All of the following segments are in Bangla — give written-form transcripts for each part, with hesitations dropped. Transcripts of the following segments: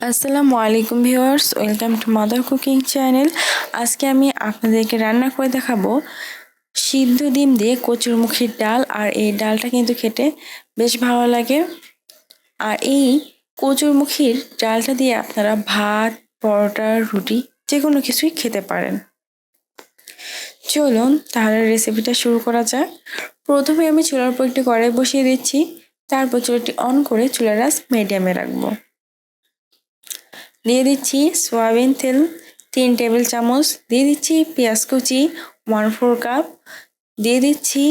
আসসালামু আলাইকুম viewers, welcome to mother cooking channel. আজকে আমি আপনাদেরকে রান্না করে দেখাবো সিদ্ধ ডিম দিয়ে কচুরমুখির ডাল। আর এই ডালটা কিন্তু খেতে বেশ ভালো লাগে। আর এই কচুরমুখির ডালটা দিয়ে আপনারা ভাত, পরোটা, রুটি যে কোনো কিছুই খেতে পারেন। চলুন তাহলে রেসিপিটা শুরু করা যাক। প্রথমে আমি চুলার উপর একটি কড়াই বসিয়ে দিচ্ছি, তারপর চুলাটি অন করে চুলার আঁচ মিডিয়ামে রাখবো। দিয়ে দিচ্ছি সয়াবিন তেল 3 টেবিল চামচ, দিয়ে দিচ্ছি পেঁয়াজ কুচি 1/4 কাপ, দিয়ে দিচ্ছি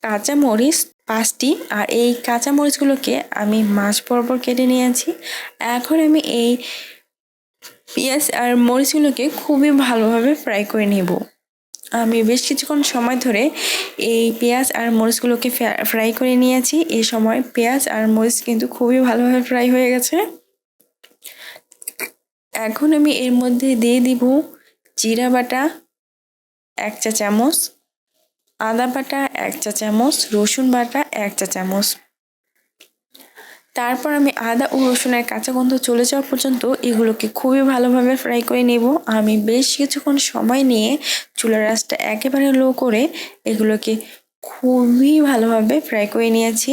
কাঁচামরিচ 5টি। আর এই কাঁচামরিচগুলোকে আমি মাঝ বরাবর কেটে নিয়েছি। এখন আমি এই পেঁয়াজ আর মরিচগুলোকে খুবই ভালোভাবে ফ্রাই করে নেব। আমি বেশ কিছুক্ষণ সময় ধরে এই পেঁয়াজ আর মরিচগুলোকে ফ্রাই করে নিয়েছি। এই সময় পেঁয়াজ আর মরিচ কিন্তু খুবই ভালোভাবে ফ্রাই হয়ে গেছে। এখন আমি এর মধ্যে দিয়ে দিব জিরা বাটা 1 চা চামচ, আদা বাটা 1 চা চামচ, রসুন বাটা 1 চা চামচ। তারপর আমি আদা ও রসুনের কাঁচা গন্ধ চলে যাওয়া পর্যন্ত এগুলোকে খুবই ভালোভাবে ফ্রাই করে নেব। আমি বেশ কিছুক্ষণ সময় নিয়ে চুলার আঁচটা একেবারে লো করে এগুলোকে খুবই ভালোভাবে ফ্রাই করে নিয়েছি।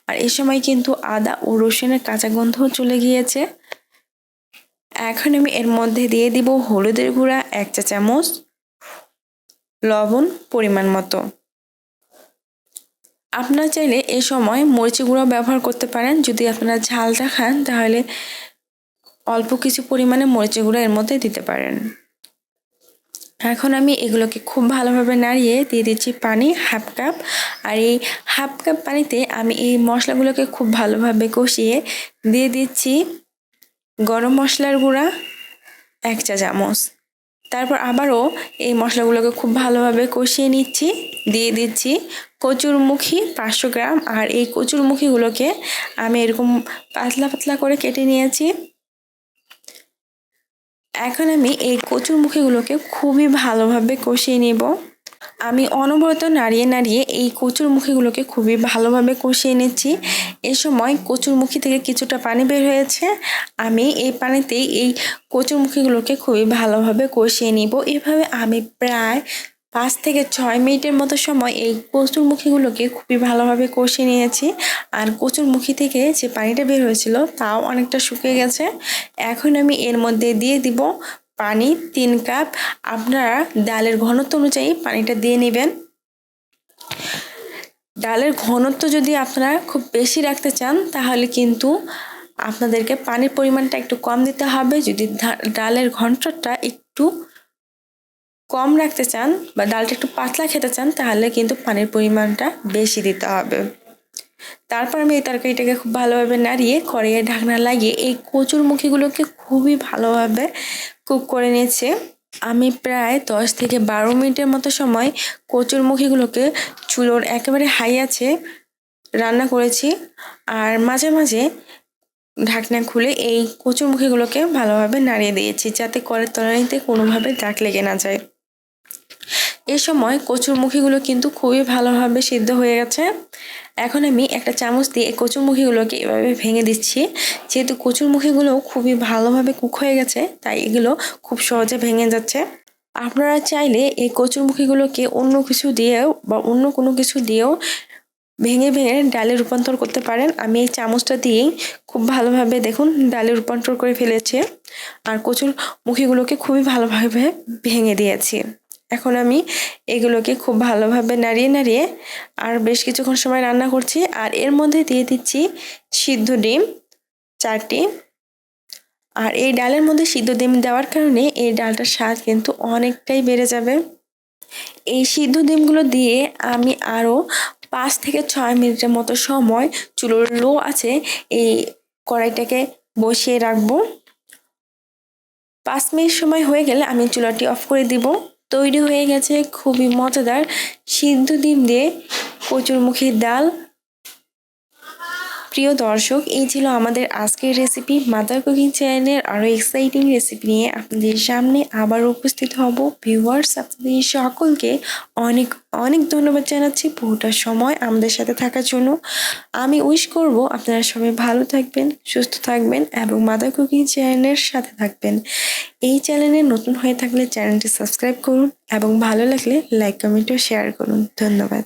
আর এই সময় কিন্তু আদা ও রসুনের কাঁচা গন্ধও চলে গিয়েছে। এখন আমি এর মধ্যে দিয়ে দিব হলুদের গুঁড়া 1 চা চামচ, লবণ পরিমাণ মতো। আপনারা চাইলে এ সময় মরিচের গুঁড়ো ব্যবহার করতে পারেন। যদি আপনারা ঝালটা খান তাহলে অল্প কিছু পরিমাণে মরিচের গুঁড়ো এর মধ্যে দিতে পারেন। এখন আমি এগুলোকে খুব ভালোভাবে নাড়িয়ে দিয়ে দিচ্ছি পানি 1/2 কাপ। আর এই 1/2 কাপ পানিতে আমি এই মশলাগুলোকে খুব ভালোভাবে কষিয়ে দিয়ে দিচ্ছি গরম মশলার গুঁড়া 1 চা চামচ। তারপর আবারও এই মশলাগুলোকে খুব ভালোভাবে কষিয়ে নিচ্ছি। দিয়ে দিচ্ছি কচুরমুখী 500 গ্রাম। আর এই কচুরমুখীগুলোকে আমি এরকম পাতলা পাতলা করে কেটে নিয়েছি। এখন আমি এই কচুরমুখীগুলোকে খুবই ভালোভাবে কষিয়ে নেব। আমি অনবরত নাড়িয়ে নাড়িয়ে এই কচুরমুখীগুলোকে খুবই ভালোভাবে কষিয়ে নিচ্ছি। এ সময় কচুরমুখী থেকে কিছুটা পানি বের হয়েছে। আমি এই পানিতেই এই কচুরমুখীগুলোকে খুবই ভালোভাবে কষিয়ে নিব। এভাবে আমি প্রায় 5 থেকে 6 মিনিটের মতো সময় এই কচুরমুখীগুলোকে খুবই ভালোভাবে কষিয়ে নিয়েছি। আর কচুরমুখী থেকে যে পানিটা বের হয়েছিল তাও অনেকটা শুকিয়ে গেছে। এখন আমি এর মধ্যে দিয়ে দিব পানি 3 কাপ। আপনারা ডালের ঘনত্ব অনুযায়ী পানিটা দিয়ে নেবেন। ডালের ঘনত্ব যদি আপনারা খুব বেশি রাখতে চান তাহলে কিন্তু আপনাদেরকে পানির পরিমাণটা একটু কম দিতে হবে। যদি ডালের ঘনত্বটা একটু কম রাখতে চান বা ডালটা একটু পাতলা খেতে চান তাহলে কিন্তু পানির পরিমাণটা বেশি দিতে হবে। তারপর আমি এই তরকারিটাকে খুব ভালোভাবে নাড়িয়ে কড়াইয়ে ঢাকনা লাগিয়ে এই কচুরমুখীগুলোকে খুবই ভালোভাবে কুক করে নিয়েছি। আমি প্রায় 10 থেকে 12 মিনিটের মতো সময় কচুরমুখীগুলোকে চুলোর একেবারে হাই আছে রান্না করেছি। আর মাঝে মাঝে ঢাকনা খুলে এই কচুরমুখীগুলোকে ভালোভাবে নাড়িয়ে দিয়েছি যাতে কড়াইয়ের তলানিতে কোনোভাবে দাগ লেগে না যায়। এ সময় কচুরমুখীগুলো কিন্তু খুবই ভালোভাবে সিদ্ধ হয়ে গেছে। এখন আমি একটা চামচ দিয়ে এই কচুরমুখীগুলোকে এভাবে ভেঙে দিচ্ছি। যেহেতু কচুরমুখীগুলো খুবই ভালোভাবে কুক হয়ে গেছে তাই এগুলো খুব সহজে ভেঙে যাচ্ছে। আপনারা চাইলে এই কচুরমুখীগুলোকে অন্য কিছু দিয়েও বা অন্য কোনো কিছু দিয়েও ভেঙে ভেঙে ডালে রূপান্তর করতে পারেন। আমি এই চামচটা দিয়েই খুব ভালোভাবে দেখুন ডালে রূপান্তর করে ফেলেছি। আর কচুরমুখীগুলোকে খুবই ভালোভাবে ভেঙে দিয়েছি। এখন আমি এগুলোকে খুব ভালোভাবে নাড়িয়ে নাড়িয়ে আর বেশ কিছুক্ষণ সময় রান্না করছি। আর এর মধ্যে দিয়ে দিচ্ছি সিদ্ধ ডিম 4টি। আর এই ডালের মধ্যে সিদ্ধ ডিম দেওয়ার কারণে এই ডালটার স্বাদ কিন্তু অনেকটাই বেড়ে যাবে। এই সিদ্ধ ডিমগুলো দিয়ে আমি আরও 5 থেকে 6 মিনিটের মতো সময় চুলোর লো আছে এই কড়াইটাকে বসিয়ে রাখবো। 5 মিনিট সময় হয়ে গেলে আমি চুলাটি অফ করে দিব। তৈরি হয়ে গেছে খুবই মজাদার সিদ্ধ ডিম দিয়ে কচুরমুখীর ডাল। প্রিয় দর্শক, এই ছিল আমাদের আজকের রেসিপি। মাদার কুকিং চ্যানেলের আরও এক্সাইটিং রেসিপি নিয়ে আপনাদের সামনে আবার উপস্থিত হব। ভিউয়ার্স, আপনাদের সকলকে অনেক অনেক ধন্যবাদ জানাচ্ছি পুরোটা সময় আমাদের সাথে থাকার জন্য। আমি উইশ করব আপনারা সবাই ভালো থাকবেন, সুস্থ থাকবেন এবং মাদার কুকিং চ্যানেলের সাথে থাকবেন। এই চ্যানেলে নতুন হয়ে থাকলে চ্যানেলটি সাবস্ক্রাইব করুন এবং ভালো লাগলে লাইক, কমেন্ট ও শেয়ার করুন। ধন্যবাদ।